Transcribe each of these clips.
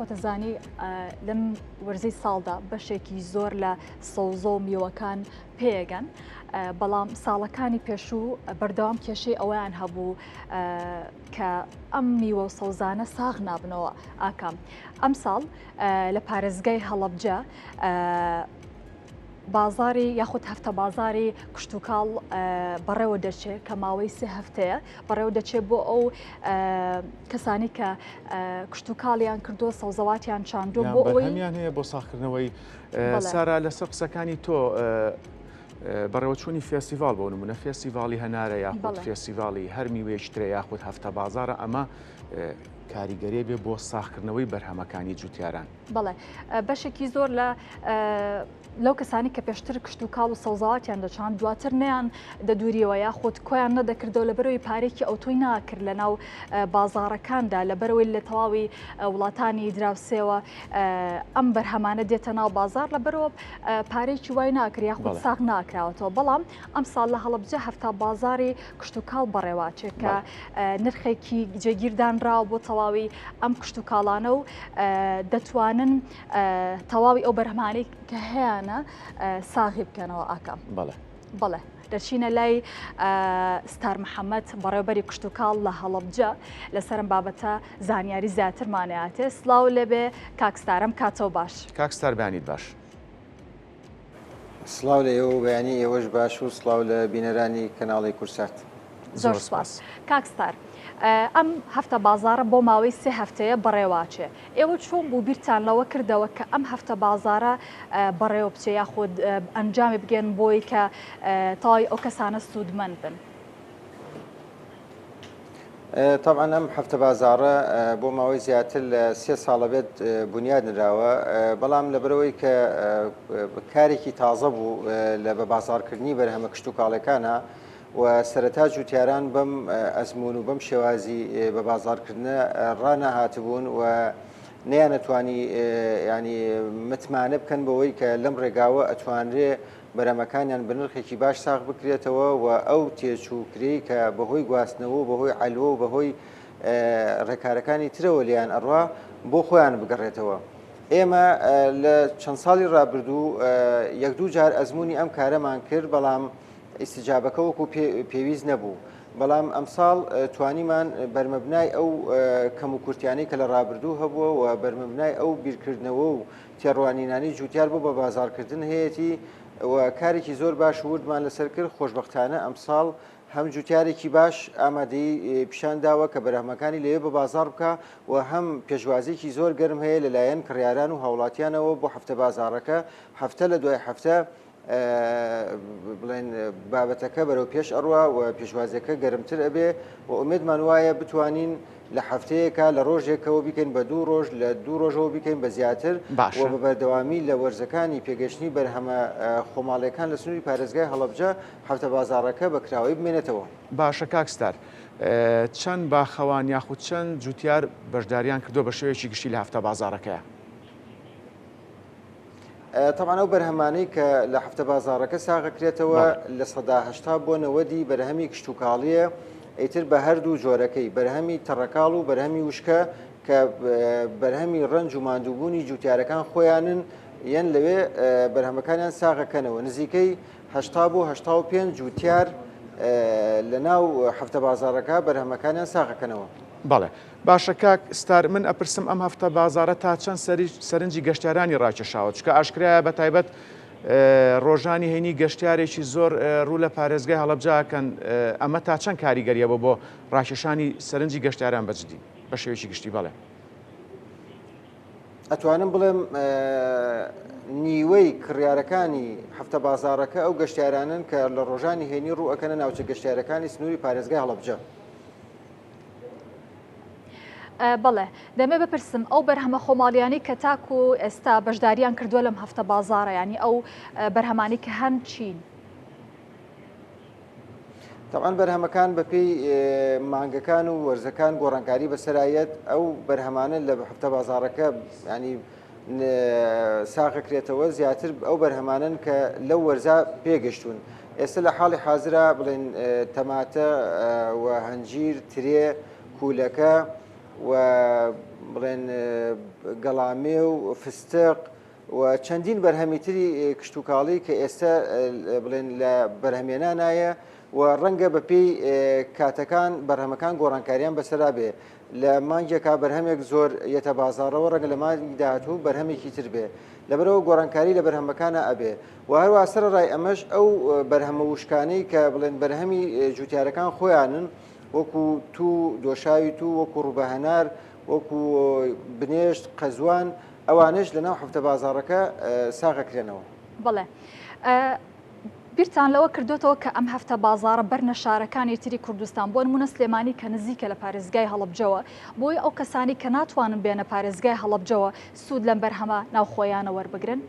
خۆتەزانی لەم وەرزەی ساڵدا بەشێکی زۆر لە سەوزە و میوەکان پێگەن بەڵام ساڵەکانی پێشوو بەردەوام کێشەی ئەویان هەبوو کە ئەم میوە و سەوزانە ساغ نابنەوە ئاکام. ئەم ساڵ لە پارێزگای هەڵەبجە بازاری یاخود هەفتە بازاری کشتتوکاڵ بەڕێوە دەچێت کە ماوەی سێ هەفتەیە بەڕێوە دەچێت بۆ ئەو کەسانی کە کشتتوکاڵیان کردو سەوزەواتیان چاندۆ بۆ ئەوەیان هەیە بۆ ساختکردنەوەی سارا لەسەر قسەکانی تۆ بەڕێوەچوونی فێستیڤال بۆ نمونە فێستیڤالی هەنارە یاخود فێستیڤالی هەر میوەیەکی ترە یاخود هەفتە بازارە ئەمە کاریگەری بێ بۆ ساختکردنەوەی بەرهەمەکانی جوتیاران. بەڵێ بەشێکی زۆر لەو کەسانی کە پێشتر کشتتوکاڵ و سەوزەواتیان دەچان دواتر نیان دەدوریەوە یاخود کۆیان نەدەکردەوە لەبەرەوەی پارێکی ئەوتۆی ناکرد لە ناو بازارەکاندا لەبەرەوەی لە تەواوی وڵاتانی دراوسێەوە ئەم بەرهەمانە دێتە ناو بازار لەبەرەوە پارێکی وای ناکرد یاخود ساغ ناکراوەتەوە. بەڵام ئەم ساڵ لە هەڵەبجە هەفتە بازاری کشتتوکاڵ بەڕێواچێت کە نرخێکی جێگیردانراوە بۆ تەواوی ئەم کشتتوکاڵانە و دەتوانن تەواوی ئەو بەرهەمانەی کە هەیەە ساغی بکەنەوە ئاکام. بەڵێ دەچینە لای ستار محەممەد بەڕێوبەری کشتتوکاڵ لە هەڵەبجە لەسەرم بابەتە زانیاری زیاترمانەیاتێ. سلااو لێبێ کاکستارم کاتەوە باش. کاکستار بەیانیت باش. سلااو لە ئێوە بەیانی ئێوەش باش و سلااو لە بینەرانی کەناڵی کورسات. زۆر سپاس. کاکستار ئەم هەفتە بازارە بۆ ماوەی سێ هەفتەیە بەڕێواچێ. ئێوە چۆن بوو بیرتان لەوە کردەوە کە ئەم هەفتە بازارە بەڕێوە بچێ یاخود ئەنجامی بگەن بۆی کە تاوای ئەو کەسانە سوودمەند بن؟ طبعا ئەم هەفتە بازارە بۆ ماوەی زیاتر لە سێ ساڵە بێت بنیاد نراوە، بەڵام لەبەرەوەی کە کارێکی تازە بوو لە بە بازارکردنی بەرهەمە کشتتوکاڵەکانە و سەرەتا جوتیاران بەم ئەزمون و بەم شێوازی بە بازارکردنە ڕانەهاتبوون و نەیانەتوانی ینی متمانە بکەن بەوەی کە لەم ڕێگاوە ئەتوانرێ بەرهەمەکانیان بە نرخێکی باش ساغ بکرێتەوە و ئەو تێچووکری کە بەهۆی گواستنەوە و بەهۆی عەلوە و بەهۆی ڕێکارەکانی ترەوە لیان ئەڕوا بۆ خۆیان بگەڕێتەوە. ئێمە لە چەند ساڵی ڕابردوو یەک دوو جار ئەزمموی ئەم کارەمان کرد، بەڵام ئیسیجابەکە وەکو پێویست نەبوو. بەڵام ئەمساڵ توانیمان بەرمەبنای ئەو کەم و کورتیانەی کە لە ڕابردوو هەبووە و بەرمەبنای ئەو بیرکردنەوە و تێڕوانینانی جوتیار بۆ بە بازارکردن هەیەی و کارێکی زۆر باش وردمان لەسەر کرد. خۆشبەختانە ئەمساڵ هەم جوتیارێکی باش ئامادەی پیشان داوە کە بەرهەمەکانی لەوێ بە بازار بکە و هەم پێشوازێکی زۆر گەرم هەیە لەلایەن کڕیاران و هاوڵاتیانەوە بۆ هەفتە بازارەکە. هەفتە لە دوای هەفتە بڵێن بابەتەکە بەرەو پێش ئەڕوا و پێشوازەکە گەرمتر ئەبێ و ئومێدمان وایە بتوانین لە هەفتەیەکە لە ڕۆژێکەوە بیکەین بە دوو ڕۆژ لە دوو ڕۆژەوە بیکەین بە زیاتر و بە بەردەوامی لە وەرزەکانی پێگەشتنی بەرهەمە خۆماڵیەکان لە سنووری پارێزگای هەڵەبجە هەفتە بازارەکە بە کراوەی بمێنێتەوە. باشە کاکستار، چەند باخەوان یاخود چەند جوتیار بەشداریان کردو بە شێوەیەکی گشتی لە هەفتە بازارەکەیە؟ طبعا ئەو بەرهەمانەی کە لە هەفتە بازارەکە ساغەکرێتەوە لە 80 بۆ 90 بەرهەمی کشتتوکاڵیە، ئیتر بە هەردوو جۆرەکەی بەرهەمی تەڕەکاڵ و بەرهەمی وشکە کە بەرهەمی ڕەنج و ماندووبوونی جوتیارەکان خۆیانن یەن لەوێ بەرهەمەکانیان ساغەکەنەوە. نزیکەی 80 بۆ 85 جوتیار لە ناو هەفتە بازارەکە بەرهەمەکانیان ساغەکەنەوە. بەڵێ باشە کاک ستار، من ئەپرسم ئەم هەفتە بازارە تا چەند سەرنجی گەشتیارانی ڕاکێشاوە؟ چکە ئاشکرایە بە تایبەت ڕۆژانی هێنی گەشتیارێکی زۆر ڕوو لە پارێزگای هەڵەبجاکەن، ئەمە تا چەند کاریگەریە بۆ ڕاکێشانی سەرنجی گەشتیاران بەجددی بە شێوەیەکی گشتی؟ بەڵێ ئەتوانم بڵێم نیوەی کڕیارەکانی هەفتە بازارەکە ئەو گەشتیارانن کە لە ڕۆژانی هێنی ڕوو ئەکەنە ناوچە گەشتیارەکانی سنووری پارێزگای هەڵەبجە. بەڵێ دەمێ بپرسم ئەو بەرهەمە خۆماڵیانی کە تاکو و ئێستا بەشداریان کردووە لەم هەفتە بازارە، ینی ئەو بەرهەمانی کە هەن چین؟ طبعا بەرهەمەکان بەپێی مانگەکان و وەرزەکان گۆڕانکاری بەسەرایەت ئەو بەرهەمانە لە هەفتە بازارەکە ینی ساغەکرێتەوە زیاتر ئەو بەرهەمانن کە لەو وەرزە پێگەشتون. ئێستا لە حاڵی حازرا بڵێن تەماتە و هەنجیر، ترێ، کولەکە و بڵێن گەڵامێ و فستق و چەندین بەرهەمی تری کشتتوکاڵی کە ئێستا بڵێن لە بەرهەمێنانایە و ڕەنگە بەپێی کاتەکان بەرهەمەکان گۆڕانکاریان بەسەرا بێ لە مانگێکا بەرهەمێک زۆر یەتە بازاڕەوە ڕەنگە لە مانگی داهاتوو بەرهەمێکی تر بێ لەبەرەوە گۆڕانکاری لە بەرهەمەکانە ئەبێ و هەروە سەرڕای ئەمەش ئەو بەرهەمە وشکانەی کە بڵێن بەرهەمی جوتیارەکان خۆیانن وەکو تو دۆشاوی تو وەکو ڕوبەهەنار وەکو بنێشت قەزوان ئەوانش لە ناو حەفتە بازاڕەکە ساغەکرێنەوە. بڵێ بیرتان لەوە کردوێتەوە کە ئەم هەفتە بازاڕە بەرنە شارەکانی تری کوردستان بۆ نمونە سلێمانی کە نزیکە لە پارێزگای هەڵەبجەوە بۆی ئەو کەسانی کە ناتوانن بێنە پارێزگای هەڵەبجەوە سوود لەم بەرهەمە ناوخۆیانە وەربگرن.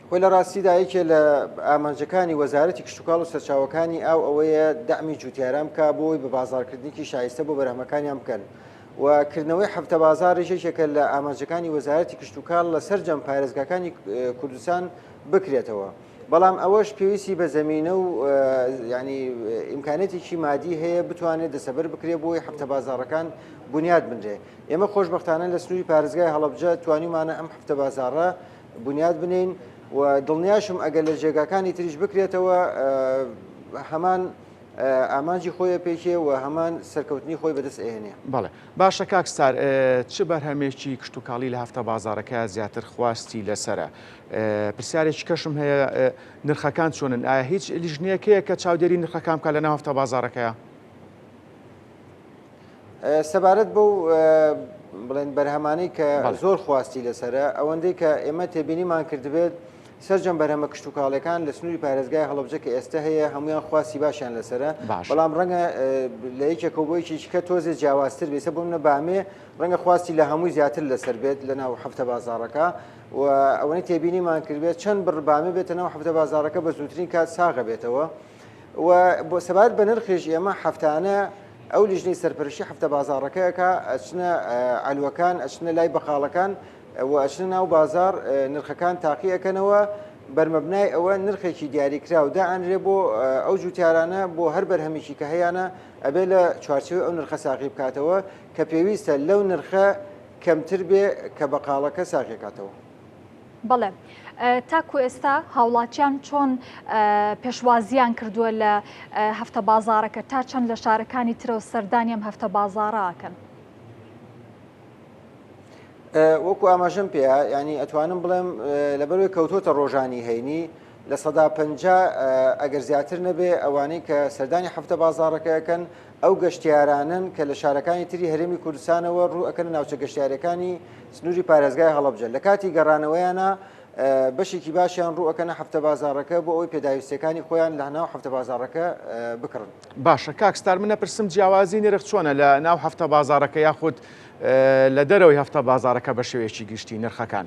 خۆی لە ڕاستیدا یەکێ لە ئامانجەکانی وەزارەتی کشتتوکاڵ و سەرچاوەکانی ئەوەیە دەعمی جوتیاران بکە بۆی بە بازارکردنی شایستە بۆ بەرهەمەکانیان بکەن وکردنەوەی حەفتە بازاڕی یەکێکە لە ئامانجەکانی وەزارەتی کشتتوکاڵ لە سەرجەم پارێزگاکانی کوردستان بکرێتەوە. بەڵام ئەوەش پێویستی بە زەمینە و ینی ئیمکانێتێکی مادی هەیە بتوانێت دەسەبەر بکرێت بۆی حەفتە بازاڕەکان بنیاد بنرێ. ئێمە خۆشبەختانە لە سنووری پارێزگای هەڵەبجە توانیمانە ئەم حەفتە بازاڕە بنیاد بنین و دڵنیاشم ئەگەر لە جێگاکانی تریش بکرێتەوە هەمان ئامانجی خۆی پێکێ و هەمان سەرکەوتنی خۆی بەدەست ئێنێ. بەڵێ باشە کاکستار چ بەرهەمێکی کشتتوکاڵی لە هەفتە بازارەکە زیاتر خواستی لەسرە پرسیارێکی کەشم هەیە نرخەکان چۆنن ئایا هیچ لیژنەیەکەیە کە چاودێری نرخەکان بکە لە ناو هەفتە بازارەکەیە؟ سەبارەت بەو بڵێن بەرهەمانەی کە زۆر خواستی لەسرە ئەوەندەی کە ئێمە تێبینیمان کردبێت سەرجەم بەرهەمە کشتتوکاڵەکان لە سنووری پارێزگای هەڵەبجە کە ئێستا هەیە هەمویان خواستی باشیان لەسرە بەڵام ڕەنگە لە یەکێکە بۆیکی کە تۆزێ جیاوازتر بێسە بۆ منە بامێ ڕەنگە خواستی لە هەمووی زیاتر لەسەر بێت لە ناو حەفتە بازاڕەکە و ئەوەی تێبینیمان کردبێت چەند بڕبامێ بێتە ناو حەفتە بازاڕەکە بە زووترین کات ساغە بێتەوە و بۆ سەبارەت بە نرخێش ئێمە هەفتانە ئەو لیژنەی سەرپەرشتی حەفتە بازاڕەکەیەکە ئەچنە ئالوەکان ئەچنە لای بەقاڵەکان و ئەچنە ناو بازار نرخەکان تاقیەکەنەوە بەرمەبنای ئەوە نرخێکی دیاریکرا و داانرێ بۆ ئەو جوتیارانە بۆ هەر بەرهەمێکی کە هەیەە ئەبێ لە چوارچەوەی ئەو نرخە ساقی بکاتەوە کە پێویستە لەو نرخە کەمتر بێ کە بەقاڵەکە ساقیکاتەوە. بەڵێ تاکو ئێستا هاوڵاتیان چۆن پێشوازیان کردووە لە هەفتە بازارەکە تا چەند لە شارەکانی ترەوە سەردانیم هەفتە بازارەکەن. وەکو ئاماژەم پێە ینی ئەتوانم بڵێم لەبەروی کەوتۆتە ڕۆژانی هەینی لە 150 ئەگەر زیاتر نەبێ ئەوانەی کە سەردانی هەفتە بازاڕەکەیەکەن ئەو گەشتیارانن کە لە شارەکانی تری هەرێمی کوردستانەوە ڕوو ئەکەن ناوچە گەشتیارەکانی سنووری پارێزگای هەڵەبجە لە کاتی گەڕانەوەیانە بەشێکی باشیان ڕوو ئەکەنە هەفتە بازاڕەکە بۆ ئەوی پێداویستەکانی خۆیان لە ناو هەفتە بازاڕەکە بکڕن. باشە کاکستار منە پرسم جیاوازی نرخ چۆنە لە ناو هەفتە بازاڕەکە یاخود لە دەرەوەی هەفتە بازارەکە بە شێوەیەکی گشتی نرخەکان؟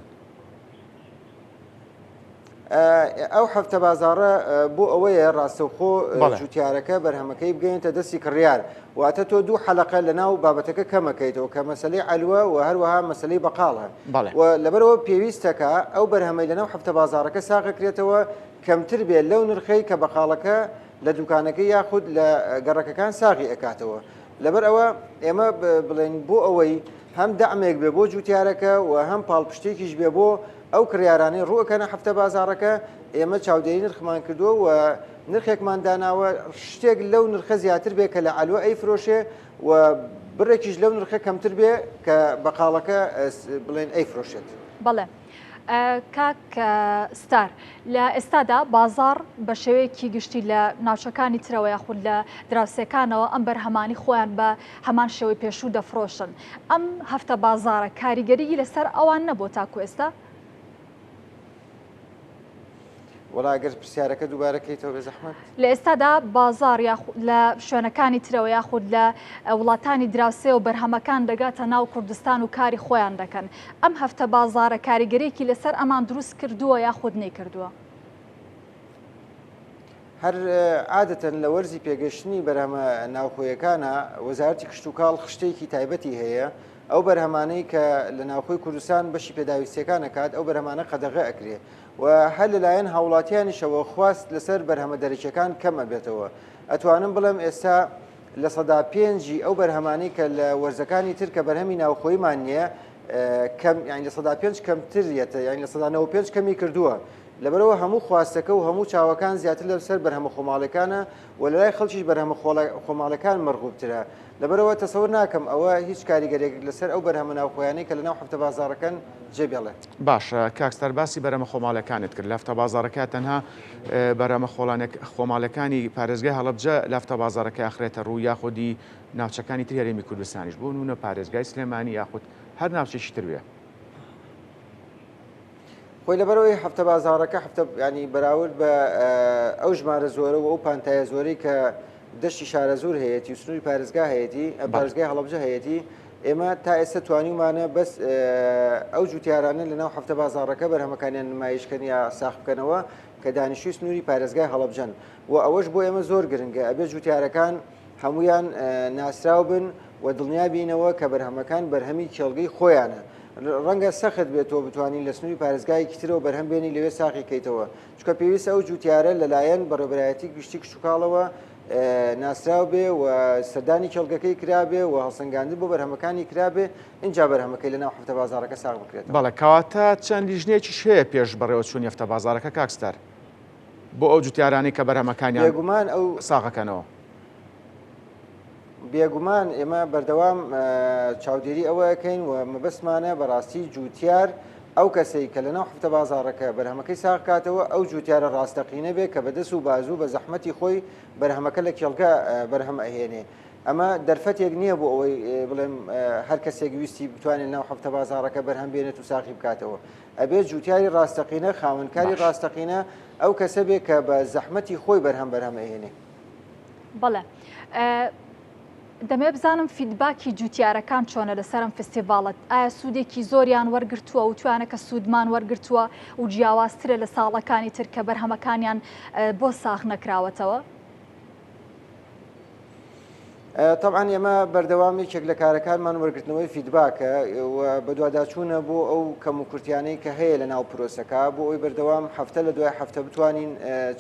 ئەو هەفتە بازاڕە بۆ ئەوەیە ڕاستەوخۆ جوتیارەکە بەرهەمەکەی بگەینتە دەستی کڕیار واتە تۆ دوو حەلەقە لە ناو بابەتەکە کەمەکەیتەوە کە مەسلەی علووە و هەروەها مەسلەی بەقاڵە و لەبەرەوە پێویستەکە ئەو بەرهەمەی لە ناو هەفتە بازاڕەکە ساغەکرێتەوە کەمتر بێت لەو نرخەی کە بەقاڵەکە لە دوکانەکەی یاخود لە گەڕەکەکان ساغی ئەکاتەوە. لەبەر ئەوە ئێمە بڵێن بۆ ئەوەی هەم دەعمێک بێ بۆ جوتیارەکە و هەم پاڵپشتێکیش بێ بۆ ئەو کڕیارانەی ڕووەکەنە هەفتە بازاڕەکە ئێمە چاودێری نرخمان کردووە و نرخێکمان داناوە شتێک لەو نرخە زیاتر بێ کە لە علووە ئەیفرۆشێ و بڕێکیش لەو نرخە کەمتر بێ کە بەقاڵەکە بڵێن ئەیفرۆشێت. بەڵێ کاک ستار لە ئێستادا بازار بە شێوەیەکی گشتی لە ناوچەکانی ترەوە یاخود لە دراوسێکانەوە ئەم بەرهەمانی خۆیان بە هەمان شێوەی پێشوو دەفرۆشن. ئەم هەفتە بازارە کاریگەری لەسەر ئەوان نەبوو تاکو ئێستا؟ وەڵاگەر پرسیارەکە دووبارەکەیتەوە بێ زەحمەت. لە ئێستادا بازار لە شوێنەکانی ترەوە یاخود لە وڵاتانی دراوسێ و بەرهەمەکان دەگاتە ناو کوردستان و کاری خۆیان دەکەن. ئەم هەفتە بازارە کاریگەرێکی لەسەر ئەمان دروست کردووە یاخود نەیکردووە؟ هەر عادەتەن لە وەرزی پێگەشتنی بەرهەمە ناوخۆیەکانە وەزارەتی کشتتوکاڵ خشتێکی تایبەتی هەیە ئەو بەرهەمانەی کە لە ناوخۆی کوردستان بەشی پێداویستەکان دەکات ئەو بەرهەمانە قەدەغە ئەکرێ و هەر لەلایەن هاوڵاتیانیشەوە خواست لەسەر بەرهەمە دەرەکیەکان کەمە بێتەوە. ئەتوانم بڵێم ئێستا لە سەدا پێنجی ئەو بەرهەمانی کە لە وەرزەکانی تر کە بەرهەمی ناوخۆیمان نییە لە سەدا پێنج کەمترێتە یان لە سەدا 95 کەمی کردووە لەبەرەوە هەموو خواستەکە و هەموو چاوەکان زیاتر لەسەر بەرهەمە خۆماڵەکانە و لە لای خەڵکیش بەرهەمە خۆماڵەکان مەرغوبترە لەبەرەوە تەسەور ناکەم ئەوە هیچ کاریگەرێک لەسەر ئەو بەرهەمە ناوخۆیانەی کە لە ناو هەفتە بازاڕەکان جێبێڵێت. باشە کاکستەر باسی بەرهەمە خۆماڵەکانت کرد لە هەفتە بازاڕەکە تەنها بەرهەمە خۆماڵەکانی پارێزگای هەڵەبجە لە هەفتە بازاڕەکە ئاخرێتە ڕوو یاخودی ناوچەکانی تر هەرێمی کوردستانیش بۆ نمونە پارێزگای سلێمانی یاخود هەر ناوچێکی تر بێ. خۆی لەبەرەوەی هەفتە بازاڕەکە ینی بەراورد بە ئەو ژمارە زۆرە و ئەو پانتایە زۆرەی کە دەشتی شارە زۆر هەیەی و سنووری پارێزگا هەیەی پارێزگای هەڵەبجە هەیەی ئێمە تا ئێستا توانیمانە بەس ئەو جوتیارانە لە ناو هەفتە بازاڕەکە بەرهەمەکانیان نمایشکەن یا ساخ بکەنەوە کە دانیشتوی سنووری پارێزگای هەڵەبجەن و ئەوەش بۆ ئێمە زۆر گرنگە ئەبێ جوتیارەکان هەمویان ناسرااو بن و دڵنیا بینەوە کە بەرهەمەکان بەرهەمی کێڵگەی خۆیانە. ڕەنگە سەخت بێتەوە بتوانین لە سنووری پارێزگایەکی ترەوە بەرهەم بێنی لەوێ ساقی کەیتەوە چکە پێویستە ئەو جوتیارە لەلایەن بەڕێبەرایەتی گشتی کشتتوکاڵەوە ناسرااو بێ و سەردانی کێڵگەکەی کرابێ و هەڵسەنگاندن بۆ بەرهەمەکانی کرابێ اینجا بەرهەمەکەی لە ناو هەفتە بازاڕەکە ساغ بکرێت. بەڵێ کەواتە چەند لیژنێکیش هەیە پێش بەڕێوە چوونی هەفتە بازاڕەکە کاکستەر بۆ ئەو جوتیارانی کە بەرهەمەکانیان بێگومان ئەو ساغەکەنەوە. بێگومان ئێمە بەردەوام چاودێری ئەوەکەین و مەبەستمانە بەڕاستی جوتیار ئەو کەسەی کە لە ناو هەفتە بازاڕەکە بەرهەمەکەی ساغکاتەوە ئەو جوتیارە ڕاستەقینە بێ کە بەدەست و بازوو بە زەحمەتی خۆی بەرهەمەکە لە کێڵگە بەرهەم ئەهێنێ. ئەمە دەرفەتێک نییە بۆ ئەوەی بڵێم هەر کەسێک ویستی بتوانێت ناو هەفتە بازاڕەکە بەرهەم بێنێت و ساقی بکاتەوە ئەبێت جوتیاری ڕاستەقینە خاوەنکاری ڕاستەقینە ئەو کەسە بێ کە بە زەحمەتی خۆی بەرهەم ئەهێنێ. بەڵێ دەمێ بزانم فیدباکی جوتیارەکان چۆنە لەسەرم فستیڤالت ئایا سوودێکی زۆریان وەرگرتووە و توانە کە سوودمان وەرگرتووە و جیاوازترە لە ساڵەکانی تر کە بەرهەمەکانیان بۆ ساخ نەکراوەتەوە؟ طبعاً ئێمە بەردەوامێکێک لە کارەکانمان وەرگرتنەوەی فیدباکە و بەدواداچوونە بۆ ئەو کەم و کورتیانەی کە هەیە لە ناو پرۆسەکە بۆ ئەوی بەردەوام هەفتە لە دوای هەفتە بتوانین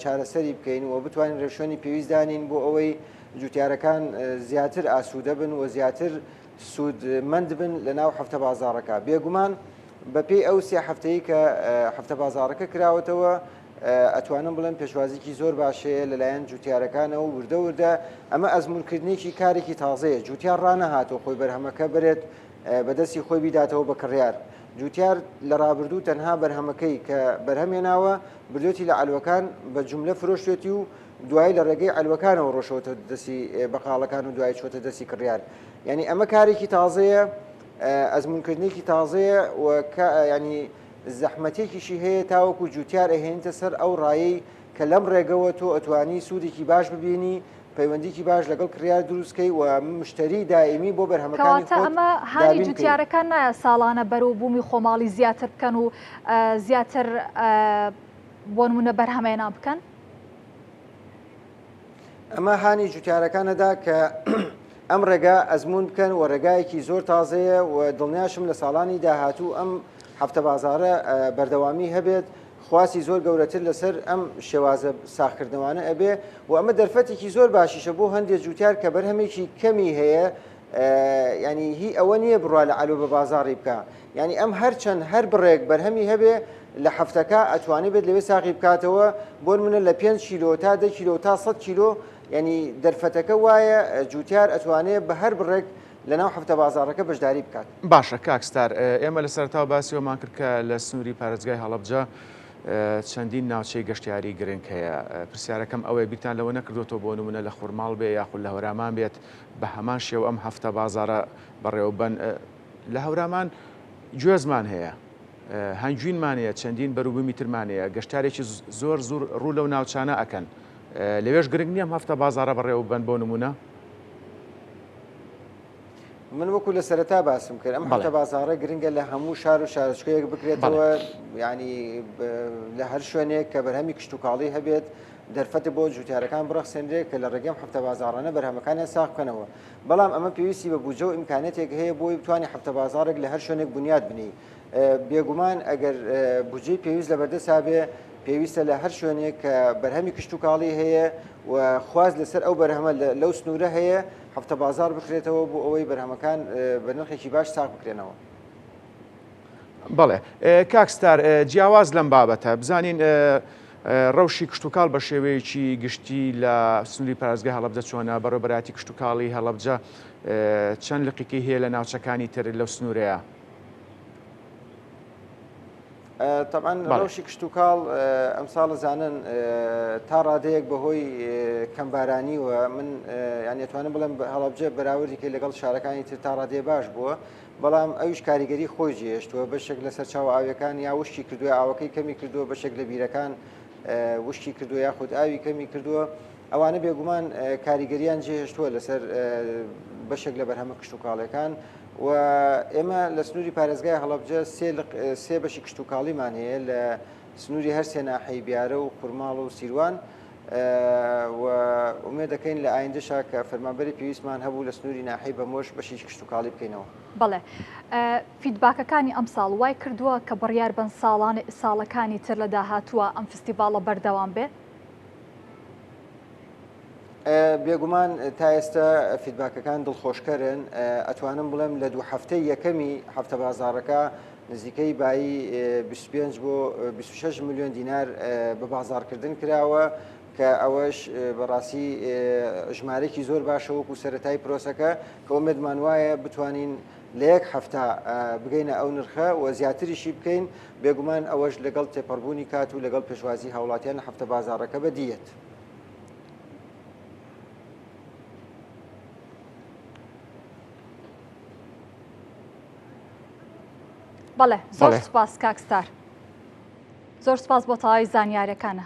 چارەسەری بکەین و بتوانین ڕێشۆنی پێویستدانین بۆ ئەوەی جوتیارەکان زیاتر ئاسوودە بن و زیاتر سوودمەند بن لە ناو هەفتە بازاڕەکە. بێگومان بەپێی ئەو سێ هەفتەیە کە هەفتە بازاڕەکە کراوەتەوە ئەتوانم بڵێن پێشوازیکی زۆر باشەیە لەلایەن جوتیارەکانەوە وردە وردە ئەمە ئەزمونکردنێکی کارێکی تازەیە. جوتیار ڕانەهاتەوە خۆی بەرهەمەکە برێت بەدەستی خۆی بیداتەوە بە کڕیار. جوتیار لە ڕابردوو تەنها بەرهەمەکەی کە بەرهەمێناوە بردوێتی لە ئەلوەکان بە جوملە فرۆشتێتی و دوای لە ڕێگەی ئەلوەکانەوە ڕۆشەوەتە دەستی بەقاڵەکان و دوای چۆتە دەستی کڕیار. یعنی ئەمە کارێکی تازەیە ئەزمونکردنێکی تازەیە و ینی زەحمەتێکیشی هەیە تاوەکو جوتیار ئەهێنتە سەر ئەو ڕایەی کە لەم ڕێگەوە تۆ ئەتوانی سوودێکی باش ببینی پەیوەندیکی باش لەگەڵ کڕیار دروستکەی و مشتری دائیمی بۆ بەرهەمەکانی خۆت ئەمە هانی جوتیارەکان نایە ساڵانە بەرەوبوومی خۆماڵی زیاتر بکەن و زیاتر بۆ نمونە بەرهەمێنان بکەن؟ ئەمە هانی جوتیارەکانەدا کە ئەم ڕێگا ئەزمون بکەن و ڕێگایەکی زۆر تازەیە و دڵنیاشم لە ساڵانی داهاتوو ئەم هەفتە بازاڕە بەردەوامی هەبێت خواسی زۆر گەورەتر لەسەر ئەم شێوازە ساخکردنەوانە ئەبێ و ئەمە دەرفەتێکی زۆر باشیشە بۆ هەندێک جوتیار کە بەرهەمێکی کەمی هەیە ینی هی ئەوە نییە بڕوا لە ئەلۆ بە بازاڕی بکە. ینی ئەم هەرچەند هەر بڕێک بەرهەمی هەبێ لە هەفتەکە ئەتوانێت بێت لەوێ ساقی بکاتەوە بۆ منە لە 5 کیلۆ تا 10 کیلۆ تا 100 کیلۆ ینی دەرفەتەکە وایە جوتیار ئەتوانێت بە هەر بڕێک لە ناو هەفتە بازاڕەکە بەشداری بکات. باشە کاکستار ئێمە لە سەرتاوە باسیەوەمان کرد کە لە سنووری پارێزگای هەڵەبجە چەندین ناوچەی گەشتیاری گرنگ هەیە. پرسیارەکەم ئەوەیە بیرتان لەوە نەکردوەوە بۆ نمونە لە خوورماڵ بێ یاخود لە هەورامان بێت بە هەمان شێوە ئەم هەفتە بازاڕە بەڕێوەبەن لە هەورامان گوێزمان هەیە هەنگوینمان هەیە چەندین بەروبوومی ترمان هەیە گەشتارێکی زۆر زۆر ڕوو لەو ناوچانە ئەکەن لەوێش گرنگ نییە هەفتە بازاڕە بەڕێوەبەن بۆ نمونە من وەکو لە سەرەتا باسم کرد ئەم هەفتە بازاڕە گرنگە لە هەموو شار و شارچکەیەک بکرێتەوە ینی لە هەر شوێنێک کە بەرهەمی کشتتوکاڵی هەبێت دەرفەتە بۆ جوتیارەکان بڕەخسێنرێت کە لە ڕێگەم هەفتە بازاڕانە بەرهەمەکانیان ساغ بکەنەوە. بەڵام ئەمە پێویستی بە بوجە و ئیمکانێتێک هەیە بۆی بتوانێت هەفتە بازاڕێک لە هەر شوێنێک بنیاد بنی. بێگومان ئەگەر بودجەی پێویست لە بەردەسا بێ پێویستە لە هەر شوێنێک کە بەرهەمی کشتتوکاڵی هەیە و خواز لەسەر ئەو بەرهەمە لەو سنوورە هەیە هەفتە بازار بکرێتەوە بۆ ئەوەی بەرهەمەکان بە نرخێکی باش ساغ بکرێنەوە. بەڵێ کاکستار جیاواز لەم بابەتە بزانین ڕەوشی کشتتوکاڵ بە شێوەیەکی گشتی لە سنووری پارێزگای هەڵەبجە چۆنە بەڕێبەراتی کشتتوکاڵی هەڵەبجە چەند لقیکی هەیە لە ناوچەکانی تر لەو سنوورەیە؟ طبعا ڕەوشی کشتتوکاڵ ئەمساڵ زانن تا ڕادەیەک بەهۆی کەمبارانیوە من یانێتوانم بڵێم هەڵەبجە بەراوردی لەگەڵ شارەکانی تر تا ڕادێ باش بووە، بەڵام ئەویش کاریگەری خۆی جێشتووە بەشێک لەسەر چاو ئاوەکان یا وشتی کردووە ئاوەکەی کەمی کردووە، بەشێک لە بیرەکان وشتی کردووە یاخود ئاوی کەمی کردووە، ئەوانە بێگومان کاریگەریان جێهێشتووە لەسەر بەشێک لە بەرهەمە کشتتوکاڵەکان و ئێمە لە سنووری پارێزگای هەڵەبجە سێ بەشی کشتتوکاڵیمان هەیە لە سنووری هەر سێ ناحەی بیارە و قورماڵ و سیروان و ئومێد دەکەین لە ئایندەشا کە فەرمانبەری پێویستمان هەبوو لە سنووری ناحەی بەمۆش بەشی کشتتوکاڵی بکەینەوە. بەڵێ فیدباکەکانی ئەم ساڵ وای کردووە کە بڕیار بن ساڵەکانی تر لە داهاتووە ئەم فستیڤاڵە بەردەوام بێ؟ بێگومان تا ئێستا فیدباکەکان دڵخۆشکەرن. ئەتوانم بڵێم لە 2 هەفتەی یەکەمی هەفتە بازارەکە نزیکەی بایی 25 بۆ 26 میلیۆن دینار بە بازارکردن کراوە کە ئەوەش بەڕاستی ژمارەی زۆر باشە وەکو سەرەتای پرۆسەکە کە ئومێدمان وایە بتوانین لە 1 هەفتە بگەینە ئەو نرخە و زیاتریشی بکەین، بێگومان ئەوەش لەگەڵ تێپەڕبوونی کات و لەگەڵ پێشوازی هاوڵاتیان هەفتە بازارەکە بەدیەت. بەڵێ زۆر سوپاس کاکستار، زۆر سوپاس بۆ تەواوی زانیاریەکانە.